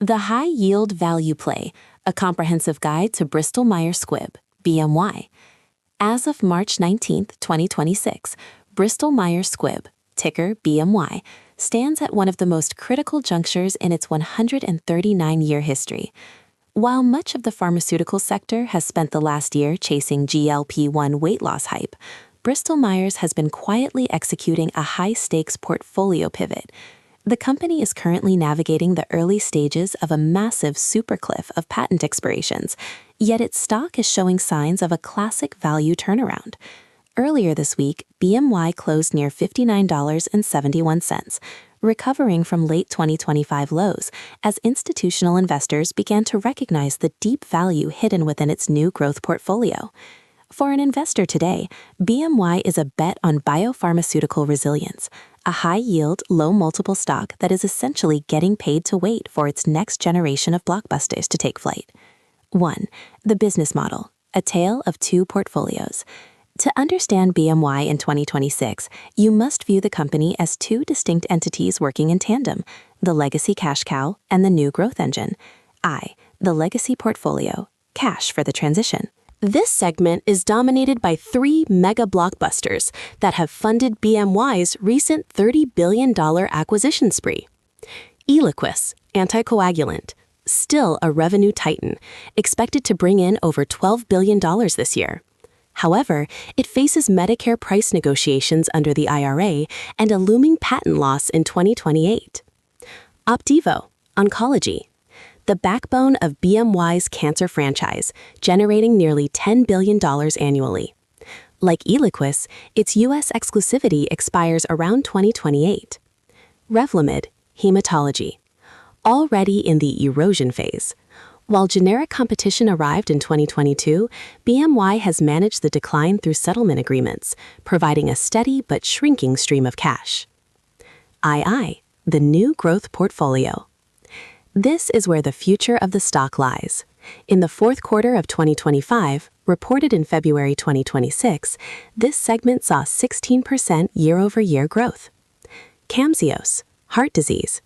The High Yield Value Play, a comprehensive guide to Bristol Myers Squibb, BMY. As of March 19, 2026, Bristol Myers Squibb, ticker BMY, stands at one of the most critical junctures in its 139-year history. While much of the pharmaceutical sector has spent the last year chasing GLP-1 weight loss hype, Bristol Myers has been quietly executing a high-stakes portfolio pivot. The company is currently navigating the early stages of a massive supercliff of patent expirations, yet its stock is showing signs of a classic value turnaround. Earlier this week, BMY closed near $59.71, recovering from late 2025 lows as institutional investors began to recognize the deep value hidden within its new growth portfolio. For an investor today, BMY is a bet on biopharmaceutical resilience, a high-yield, low-multiple stock that is essentially getting paid to wait for its next generation of blockbusters to take flight. 1. The business model, a tale of two portfolios. To understand BMY in 2026, you must view the company as two distinct entities working in tandem, the legacy cash cow and the new growth engine. The legacy portfolio, cash for the transition. This segment is dominated by three mega blockbusters that have funded BMY's recent $30 billion acquisition spree. Eliquis, anticoagulant, still a revenue titan, expected to bring in over $12 billion this year. However, it faces Medicare price negotiations under the IRA and a looming patent loss in 2028. Opdivo, oncology, the backbone of BMY's cancer franchise, generating nearly $10 billion annually. Like Eliquis, its U.S. exclusivity expires around 2028. Revlimid, hematology, already in the erosion phase. While generic competition arrived in 2022, BMY has managed the decline through settlement agreements, providing a steady but shrinking stream of cash. The new growth portfolio. This is where the future of the stock lies. In the fourth quarter of 2025, reported in February 2026, this segment saw 16% year-over-year growth. Camzyos, heart disease,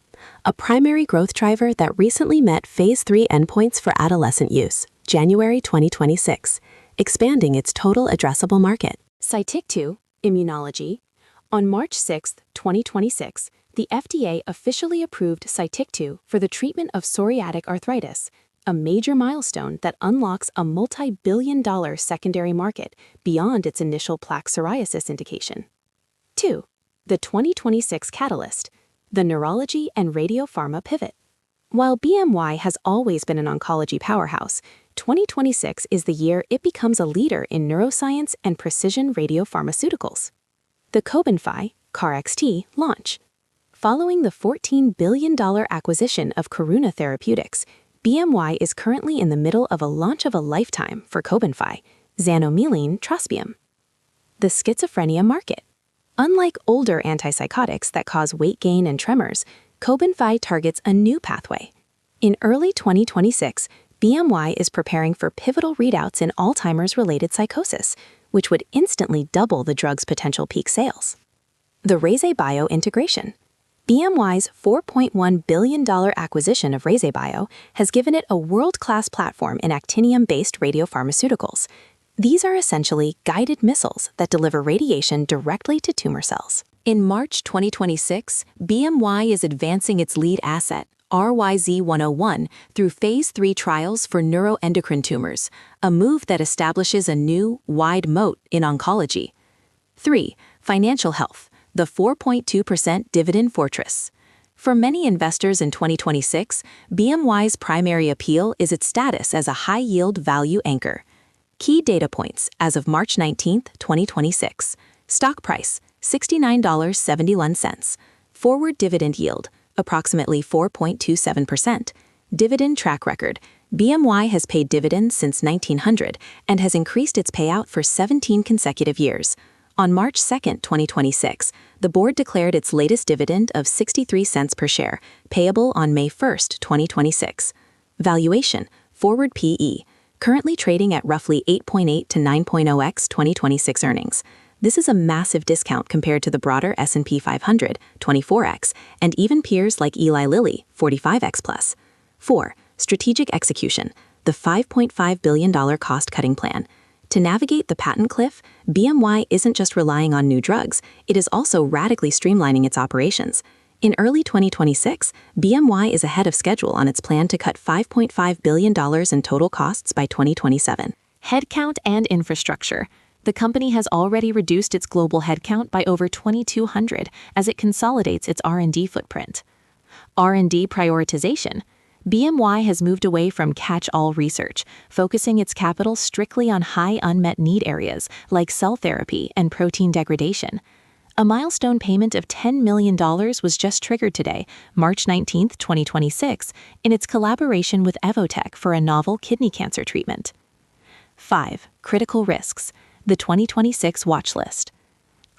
a primary growth driver that recently met Phase 3 endpoints for adolescent use, January 2026, expanding its total addressable market. Sotyktu, immunology. On March 6, 2026, the FDA officially approved Sotyktu for the treatment of psoriatic arthritis, a major milestone that unlocks a multi-billion-dollar secondary market beyond its initial plaque psoriasis indication. 2. The 2026 catalyst, the neurology and radiopharma pivot. While BMY has always been an oncology powerhouse, 2026 is the year it becomes a leader in neuroscience and precision radiopharmaceuticals. The Cobenfy, KarXT, launch. Following the $14 billion acquisition of Karuna Therapeutics, BMY is currently in the middle of a launch of a lifetime for Cobenfy, xanomeline trospium. The schizophrenia market. Unlike older antipsychotics that cause weight gain and tremors, Cobenfy targets a new pathway. In early 2026, BMY is preparing for pivotal readouts in Alzheimer's-related psychosis, which would instantly double the drug's potential peak sales. The RayzeBio integration. BMY's $4.1 billion acquisition of RayzeBio has given it a world-class platform in actinium-based radiopharmaceuticals. These are essentially guided missiles that deliver radiation directly to tumor cells. In March 2026, BMY is advancing its lead asset, RYZ101, through Phase 3 trials for neuroendocrine tumors, a move that establishes a new, wide moat in oncology. 3. Financial health, the 4.2% dividend fortress. For many investors in 2026, BMY's primary appeal is its status as a high-yield value anchor. Key data points as of March 19, 2026. Stock price, $69.71. Forward dividend yield, approximately 4.27%. Dividend track record. BMY has paid dividends since 1900 and has increased its payout for 17 consecutive years. On March 2, 2026, the board declared its latest dividend of 63 cents per share, payable on May 1, 2026. Valuation, forward PE, currently trading at roughly 8.8 to 9.0x 2026 earnings. This is a massive discount compared to the broader S&P 500, 24x, and even peers like Eli Lilly, 45x+. 4. Strategic execution, the $5.5 billion cost-cutting plan. To navigate the patent cliff, BMY isn't just relying on new drugs, it is also radically streamlining its operations. In early 2026, BMY is ahead of schedule on its plan to cut $5.5 billion in total costs by 2027. Headcount and infrastructure. The company has already reduced its global headcount by over 2,200 as it consolidates its R&D footprint. R&D prioritization. BMY has moved away from catch-all research, focusing its capital strictly on high unmet need areas like cell therapy and protein degradation. A milestone payment of $10 million was just triggered today, March 19, 2026, in its collaboration with Evotec for a novel kidney cancer treatment. 5. Critical risks, the 2026 watch list.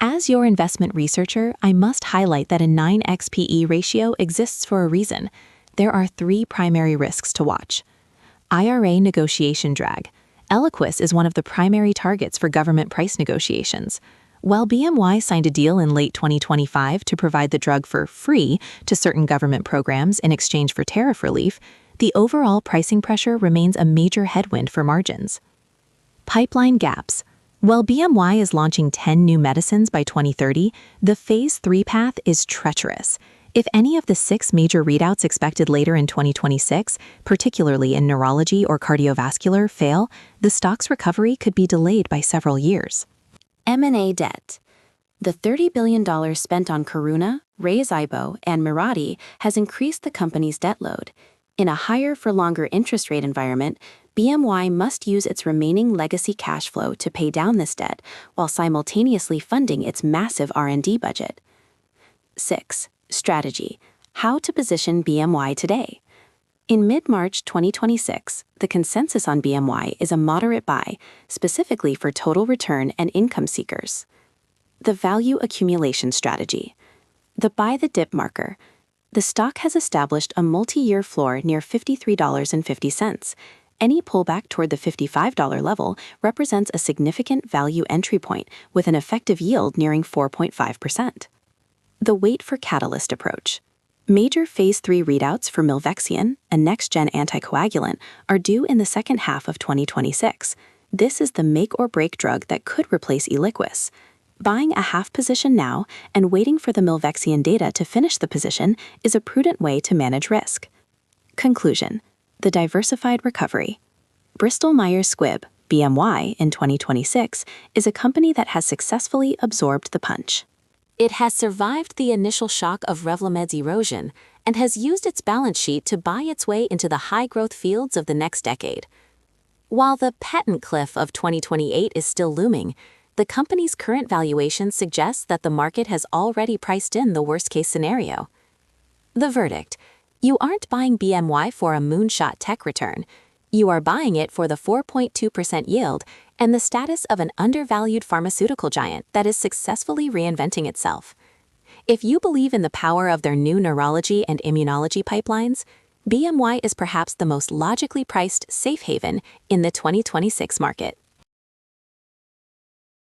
As your investment researcher, I must highlight that a 9x PE ratio exists for a reason. There are 3 primary risks to watch. IRA negotiation drag. Eliquis is one of the primary targets for government price negotiations. While BMY signed a deal in late 2025 to provide the drug for free to certain government programs in exchange for tariff relief, the overall pricing pressure remains a major headwind for margins. Pipeline gaps. While BMY is launching 10 new medicines by 2030, the Phase 3 path is treacherous. If any of the 6 major readouts expected later in 2026, particularly in neurology or cardiovascular, fail, the stock's recovery could be delayed by several years. M&A debt. The $30 billion spent on Karuna, Rayzaibo, and Mirati has increased the company's debt load. In a higher-for-longer interest rate environment, BMY must use its remaining legacy cash flow to pay down this debt while simultaneously funding its massive R&D budget. 6. Strategy. How to position BMY today. In mid-March 2026, the consensus on BMY is a moderate buy, specifically for total return and income seekers. The value accumulation strategy. The buy the dip marker. The stock has established a multi-year floor near $53.50. Any pullback toward the $55 level represents a significant value entry point with an effective yield nearing 4.5%. The wait for catalyst approach. Major Phase 3 readouts for milvexian, a next-gen anticoagulant, are due in the second half of 2026. This is the make-or-break drug that could replace Eliquis. Buying a half position now and waiting for the milvexian data to finish the position is a prudent way to manage risk. Conclusion. The diversified recovery. Bristol Myers Squibb, BMY, in 2026, is a company that has successfully absorbed the punch. It has survived the initial shock of Revlimid's erosion and has used its balance sheet to buy its way into the high-growth fields of the next decade. While the patent cliff of 2028 is still looming, the company's current valuation suggests that the market has already priced in the worst-case scenario. The verdict: you aren't buying BMY for a moonshot tech return. You are buying it for the 4.2% yield and the status of an undervalued pharmaceutical giant that is successfully reinventing itself. If you believe in the power of their new neurology and immunology pipelines, BMY is perhaps the most logically priced safe haven in the 2026 market.